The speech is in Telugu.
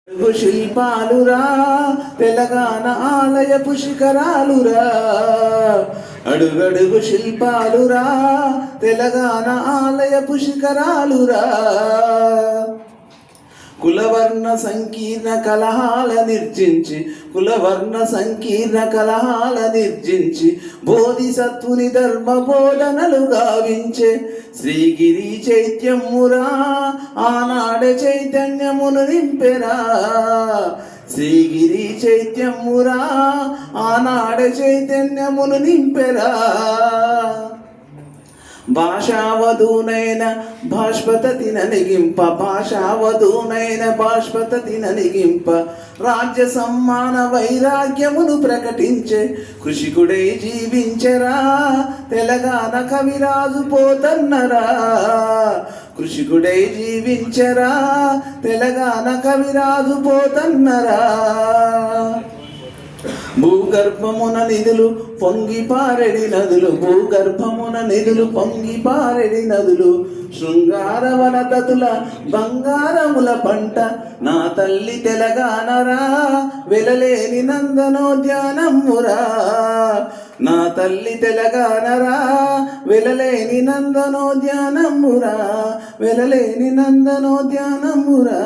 శిల్పాలురా తెలంగాణ ఆలయపు శిఖరాలురా, అడుగడుగు శిల్పాలురా తెలంగాణ ఆలయపు శిఖరాలురా. కులవర్ణ సంకీర్ణ కలహాల నిర్జించి, కులవర్ణ సంకీర్ణ కలహాల నిర్జించి బోధిసత్వుని ధర్మ బోధనలు గావించే శ్రీగిరి చైత్యమురా, ఆనాడే చైతన్యమును నింపెరా. శ్రీగిరి చైత్యమురా, ఆనాడే చైతన్యమును నింపెరా. భాషావధూనైన భాష్పతతి ననిగింప, భాషావధూనైన భాష్పతతి ననిగింప రాజ్య సమ్మాన వైరాగ్యమును ప్రకటించే కృషికుడై జీవించరా తెలంగాణ కవిరాజు పోతన్నరా. కృషికుడై జీవించరా తెలంగాణ కవిరాజు పోతన్నరా. భూగర్భమున నిధులు పొంగి పారెడి నదులు, భూగర్భమున నిధులు పొంగి పారెడి నదులు శృంగారవనతతుల బంగారముల పంట నా తల్లి తెలంగాణరా, వెలలేని నందనోద్యానమురా. నా తల్లి తెలంగాణరా, వెలలేని నందనోద్యానమురా, వెలలేని నందనోద్యానమురా.